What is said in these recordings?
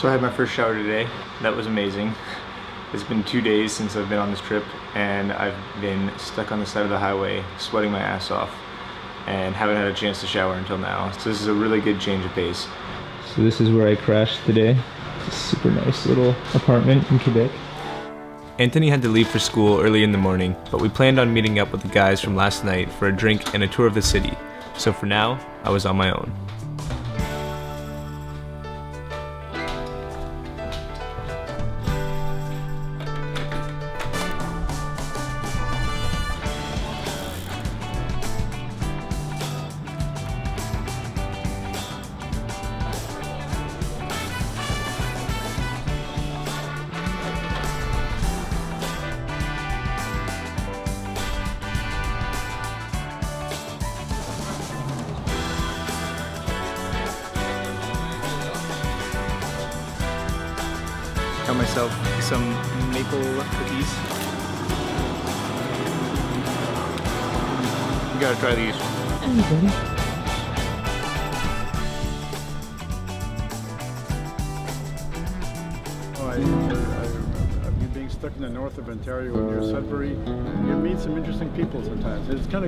So I had my first shower today. That was amazing. It's been 2 days since I've been on this trip, and I've been stuck on the side of the highway, sweating my ass off, and haven't had a chance to shower until now. So this is a really good change of pace. So this is where I crashed today. It's a super nice little apartment in Quebec. Anthony had to leave for school early in the morning, but we planned on meeting up with the guys from last night for a drink and a tour of the city. So for now, I was on my own. Got myself some maple cookies. You gotta try these. I've being stuck in the north of Ontario near Sudbury. You meet some interesting people sometimes. It's kind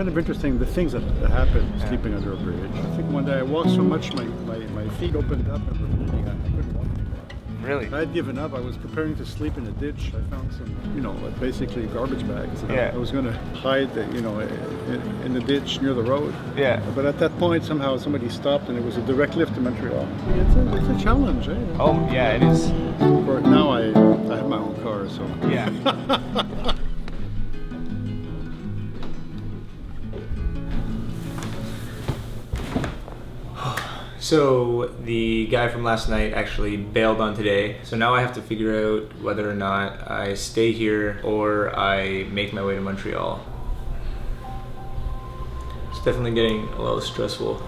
of interesting the things that happen sleeping under a bridge. I think one day I walked so much my feet opened up and I couldn't walk anymore. Really? I had given up. I was preparing to sleep in a ditch. I found some, like basically garbage bags. Yeah. I was going to hide, in the ditch near the road. Yeah. But at that point, somehow somebody stopped, and it was a direct lift to Montreal. It's a challenge, eh? Oh yeah, it is. Now I have my own car, so. Yeah. So the guy from last night actually bailed on today. So now I have to figure out whether or not I stay here or I make my way to Montreal. It's definitely getting a little stressful.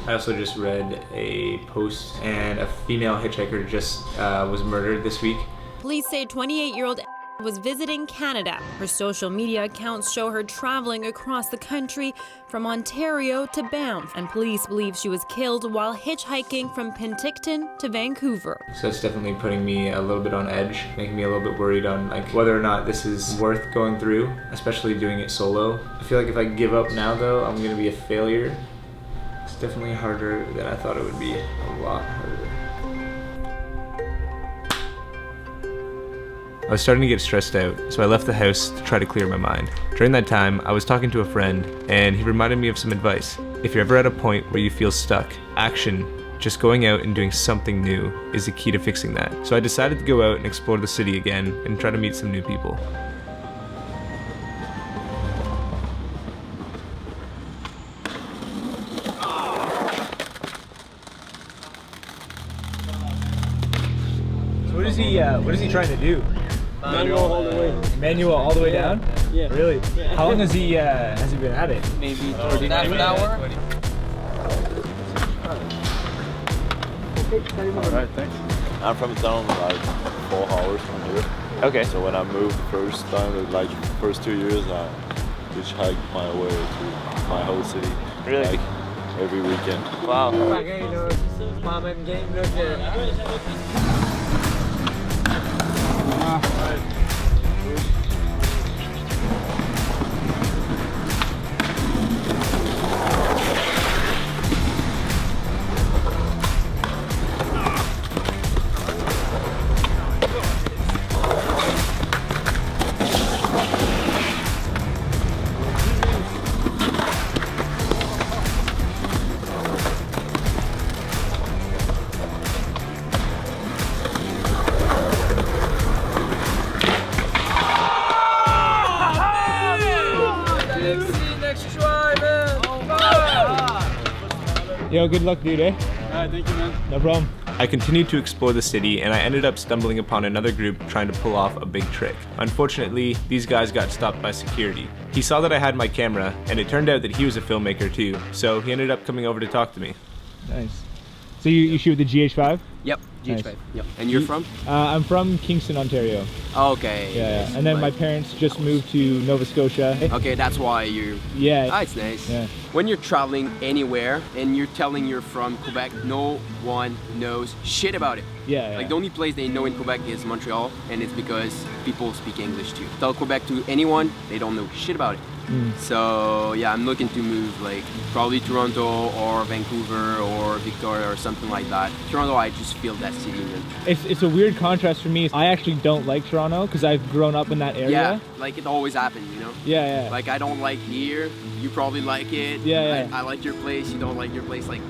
I also just read a post, and a female hitchhiker just was murdered this week. Police say 28-year-old was visiting Canada. Her social media accounts show her traveling across the country from Ontario to Banff, and police believe she was killed while hitchhiking from Penticton to Vancouver. So it's definitely putting me a little bit on edge, making me a little bit worried on whether or not this is worth going through, especially doing it solo. I feel like if I give up now though, I'm gonna be a failure. It's definitely harder than I thought it would be, a lot harder. I was starting to get stressed out, so I left the house to try to clear my mind. During that time, I was talking to a friend, and he reminded me of some advice. If you're ever at a point where you feel stuck, action, just going out and doing something new, is the key to fixing that. So I decided to go out and explore the city again and try to meet some new people. So what is he trying to do? Manual all the way. Manual all the way down? Yeah. Really? Yeah. How long has he been at it? Maybe 30 minutes. An hour. Alright, thanks. I'm from the town like 4 hours from here. Okay. So when I moved first time, like first 2 years, I hitchhiked my way to my whole city. Really? Like every weekend. Wow. Yo, good luck, dude, eh? Alright, thank you, man. No problem. I continued to explore the city, and I ended up stumbling upon another group trying to pull off a big trick. Unfortunately, these guys got stopped by security. He saw that I had my camera, and it turned out that he was a filmmaker too, so he ended up coming over to talk to me. Nice. So you shoot with the GH5? Yep, GH5. Nice. Yep. And you're from? I'm from Kingston, Ontario. Oh, okay. Yeah. And then my parents just moved to Nova Scotia. Okay, that's why you. Yeah. Ah, it's nice. Yeah. When you're traveling anywhere and you're telling you're from Quebec, no one knows shit about it. Yeah, yeah. Like the only place they know in Quebec is Montreal, and it's because people speak English too. Tell Quebec to anyone, they don't know shit about it. So yeah, I'm looking to move like probably Toronto or Vancouver or Victoria or something like that. Toronto, I just feel that city, man. It's a weird contrast for me. I actually don't like Toronto because I've grown up in that area. Yeah, like it always happens, you know? Yeah, yeah. Like I don't like here, you probably like it. Yeah, yeah. I like your place, you don't like your place. Like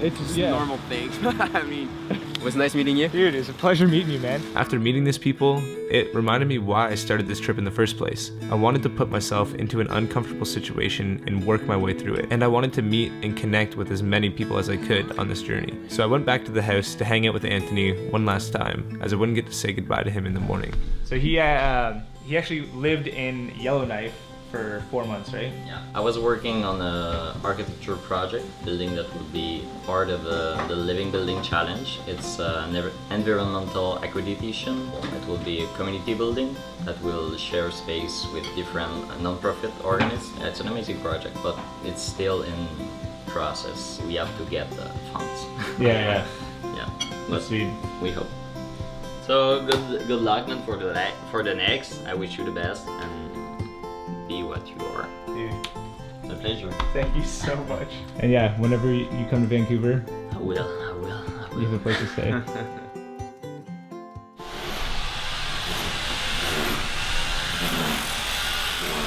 it's just yeah. normal things. I mean, it was nice meeting you. Dude, it's a pleasure meeting you, man. After meeting these people, it reminded me why I started this trip in the first place. I wanted to put myself into an uncomfortable situation and work my way through it. And I wanted to meet and connect with as many people as I could on this journey. So I went back to the house to hang out with Anthony one last time, as I wouldn't get to say goodbye to him in the morning. So he actually lived in Yellowknife for 4 months, right? Yeah, I was working on an architecture project, building that would be part of the Living Building Challenge. It's an environmental accreditation. It will be a community building that will share space with different non-profit organizations. It's an amazing project, but it's still in process. We have to get the funds. Yeah. Yeah, That's sweet. we hope. So good luck, man, for the next. I wish you the best and be what you are. Dude, It's a pleasure. thank you so much. And yeah, whenever you come to Vancouver, I will. you have a place to stay.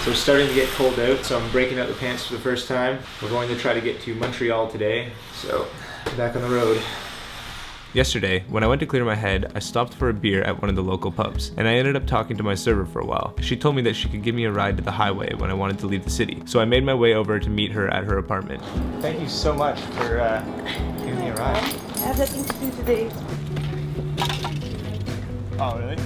So it's starting to get cold out, so I'm breaking out the pants for the first time. We're going to try to get to Montreal today, so back on the road. Yesterday, when I went to clear my head, I stopped for a beer at one of the local pubs, and I ended up talking to my server for a while. She told me that she could give me a ride to the highway when I wanted to leave the city, so I made my way over to meet her at her apartment. Thank you so much for giving me a ride. I have nothing to do today. Oh, really?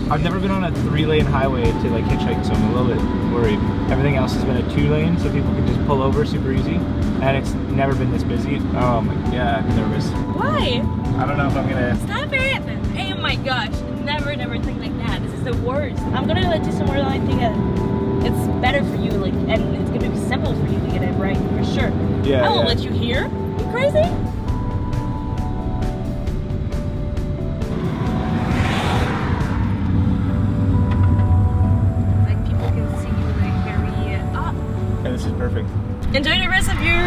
I've never been on a 3-lane highway to like hitchhike, so I'm a little bit worried. Everything else has been a 2-lane, so people can just pull over super easy. And it's never been this busy. Oh my god, I'm nervous. Why? I don't know if I'm gonna... Stop it! Oh my gosh, never think like that. This is the worst. I'm gonna let you somewhere that I think it's better for you, like, and it's gonna be simple for you to get it right, for sure. Yeah, I won't yeah. let you here. You crazy? Like people can see you like very Yeah, this is perfect. Enjoy the rest of your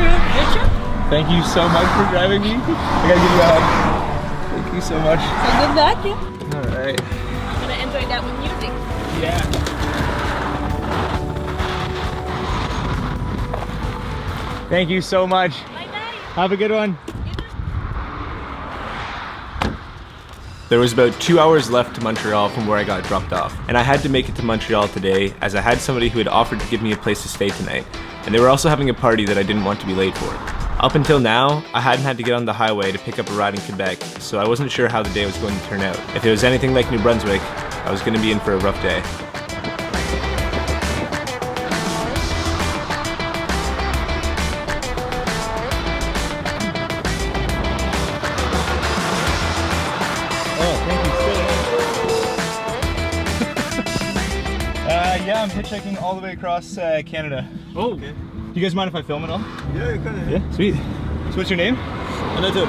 trip. Thank you so much for driving me. I gotta give you a hug. Thank you so much. So good luck, yeah. Alright. I'm gonna enjoy that with music. Yeah. Thank you so much. Bye bye. Have a good one. There was about 2 hours left to Montreal from where I got dropped off, and I had to make it to Montreal today as I had somebody who had offered to give me a place to stay tonight, and they were also having a party that I didn't want to be late for. Up until now, I hadn't had to get on the highway to pick up a ride in Quebec, so I wasn't sure how the day was going to turn out. If it was anything like New Brunswick, I was going to be in for a rough day. Yeah, I'm hitchhiking all the way across Canada. Oh, okay. Do you guys mind if I film it all? Yeah, you can. Yeah, sweet. So what's your name? Anatole.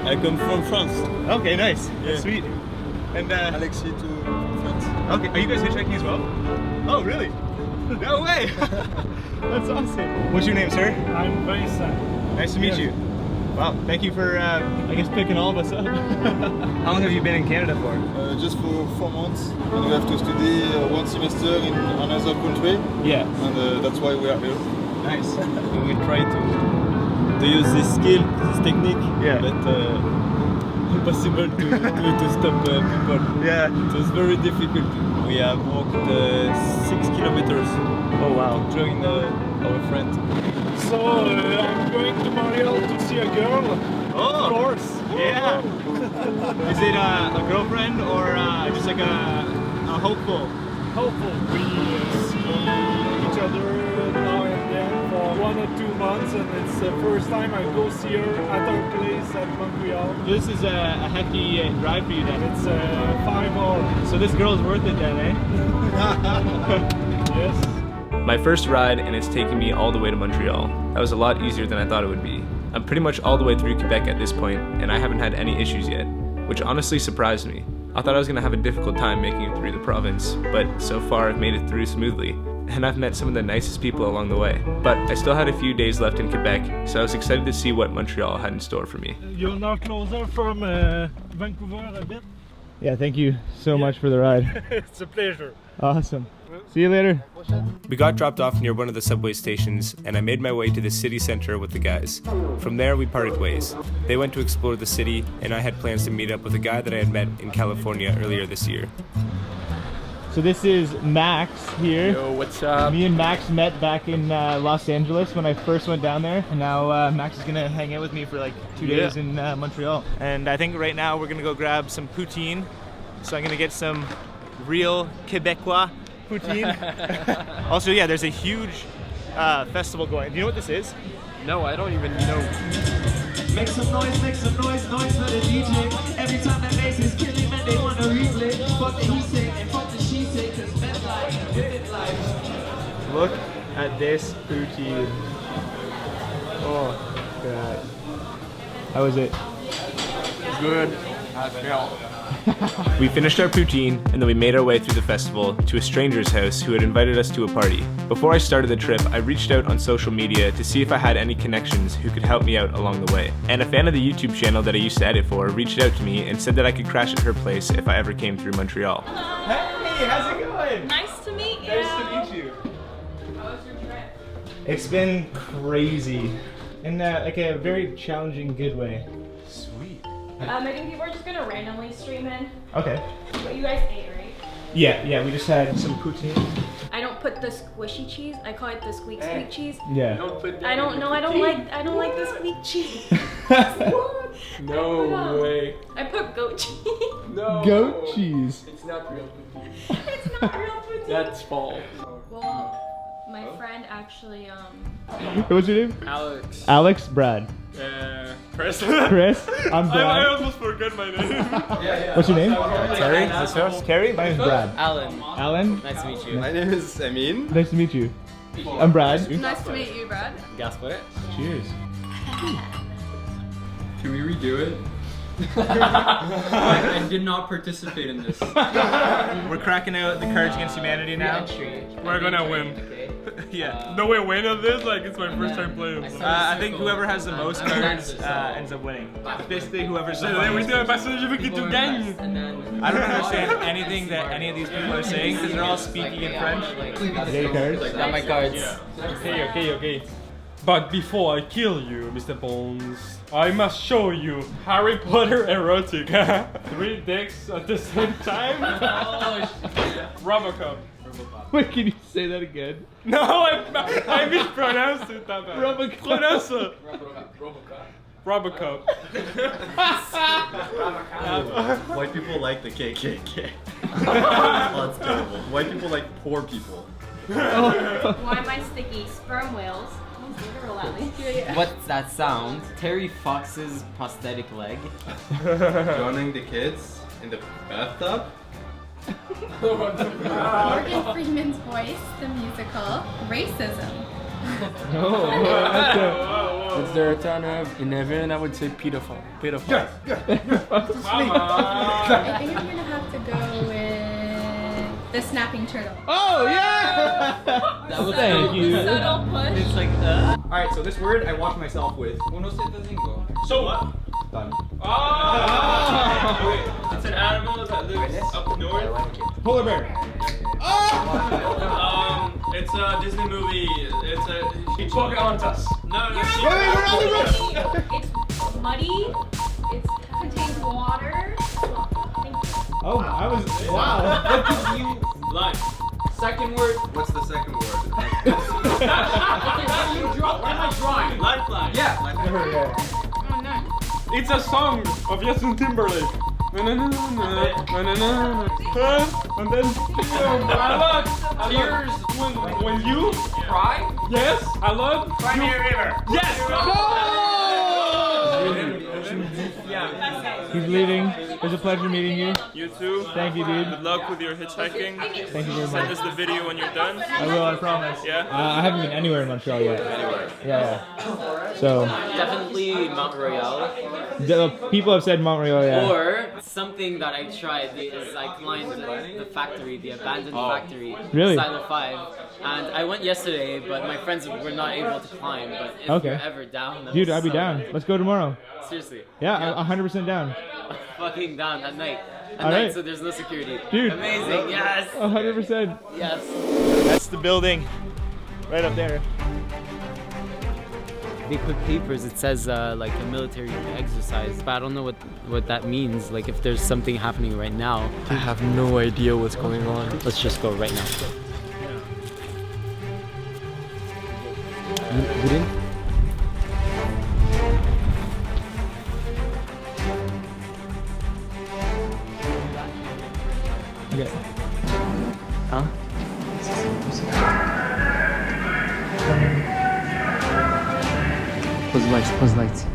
I come from France. Okay, nice. Yeah. Sweet. And Alexis to France. okay, are you guys hitchhiking as well? Oh, really? No way! That's awesome. What's your name, sir? I'm Vincent. Nice to meet you. Wow, thank you for, I guess, picking all of us up. How long have you been in Canada for? Just for 4 months, and we have to study 1 semester in another country, Yeah. and that's why we are here. Nice. We try to use this skill, this technique, Yeah. but impossible to stop people. Yeah. It was very difficult. We have walked 6 kilometers Oh, wow. to join our friend. So I'm going to Montreal to see a girl. Oh, Of course. Yeah. Is it a girlfriend or just like a hopeful? Hopeful we see each other now and then for 1 or 2 months, and it's the first time I go see her at her place at Montreal. This is a hefty drive for you then. It's 5 hours. So this girl's worth it then, eh? Yes. My first ride, and it's taking me all the way to Montreal. That was a lot easier than I thought it would be. I'm pretty much all the way through Quebec at this point, and I haven't had any issues yet, which honestly surprised me. I thought I was going to have a difficult time making it through the province, but so far I've made it through smoothly, and I've met some of the nicest people along the way. But I still had a few days left in Quebec, so I was excited to see what Montreal had in store for me. You're now closer from Vancouver a bit. Yeah, thank you so much for the ride. It's a pleasure. Awesome. See you later. We got dropped off near one of the subway stations, and I made my way to the city center with the guys. From there, we parted ways. They went to explore the city, and I had plans to meet up with a guy that I had met in California earlier this year. So this is Max here. Yo, what's up? Me and Max met back in Los Angeles when I first went down there, and now Max is gonna hang out with me for like 2 days in Montreal. And I think right now we're gonna go grab some poutine. So I'm gonna get some real Quebecois poutine. Also, yeah, there's a huge festival going. Do you know what this is? No, I don't even know. Make some noise for the DJ. Every time that bass is killing, man, they wanna replay. Fuck the he say and fuck the she say, cause men like living life. Look at this poutine. Oh, God. How is it? Good. I smell. We finished our poutine, and then we made our way through the festival to a stranger's house who had invited us to a party. Before I started the trip, I reached out on social media to see if I had any connections who could help me out along the way. And a fan of the YouTube channel that I used to edit for reached out to me and said that I could crash at her place if I ever came through Montreal. Hey, how's it going? Nice to meet you. Nice to meet you. How was your trip? It's been crazy. In like a very challenging, good way. I think people are just gonna randomly stream in. Okay. But you guys ate, right? Yeah, we just had some poutine. I don't put the squishy cheese. I call it the squeak cheese. Yeah. I don't know. I don't like the squeak cheese. No way. I put goat cheese. No. Goat cheese. It's not real poutine. It's not real poutine. That's false. Well, my friend actually What's your name? Alex. Alex, Brad. Chris. Chris, I'm Brad. I almost forgot my name. What's your name? Terry, is this yours? Terry? My name's Brad. Alan. Alan? Nice to meet you. My name is Amin. Nice to meet you. I'm Brad. Nice to meet you, Brad. Gasper. Cheers. Can we redo it? I did not participate in this. We're cracking out the Cards Against Humanity now. We're gonna win. Yeah. No way win of this? Like, it's my first time playing. I think whoever has the most cards ends up winning. It's basically whoever's the funniest. I don't understand anything that any of these people are saying because they're all speaking in French. Your cards? Got my cards. Okay. But before I kill you, Mr. Bones, I must show you Harry Potter erotica. 3 dicks at the same time. Robocop. Wait, can you say that again? No, I mispronounced it. Robocop. Pronounce it. Robocop. White people like the KKK. Oh, that's terrible. White people like poor people. Why am I sticky? Sperm whales. Literal at least. What's that sound? Terry Fox's prosthetic leg. Joining the kids in the bathtub. Morgan Freeman's Voice, the musical, racism. Is there a ton of in heaven? I would say pedophile. I think I'm gonna have to go with the snapping turtle. Oh yeah! That was Thank you. Subtle push. It's like Alright, so this word I wash myself with. Uno se cinco. So what? Done. Oh! It's an animal that lives up north. Polar bear. It's a Disney movie. It's a Pocahontas. No. It's muddy. It contains water. Oh, I was wow. What did you Life. second word? What's the second word? What am I drawing? Lifeline. Yeah. Oh no. It's a song of Justin Timberlake. And then I love when you cry. Yes, I love. Cry me a river. Yes. He's leaving. It was a pleasure meeting you. You too. Thank you, dude. Good luck with your hitchhiking. Thank you very Send much. us the video when you're done. I will, I promise. Yeah? I haven't been anywhere in Montreal yet. Anywhere. Yeah. So, Definitely Montreal. people have said Montreal, yeah. Or something that I tried is I climbed the factory, the abandoned factory, Really? Silo 5. And I went yesterday, but my friends were not able to climb. But if Okay. you're ever down, Dude, I'd be down. Let's go tomorrow. Seriously. Yeah, I'm 100% down. Fucking down at night. At All night, right. so there's no security. Dude. Amazing, yes. 100%. Yes. That's the building. Right up there. They put papers, it says like a military exercise, but I don't know what that means, like if there's something happening right now. I have no idea what's going on. Let's just go right now. We didn't? Okay. Huh? Close the lights, close the lights.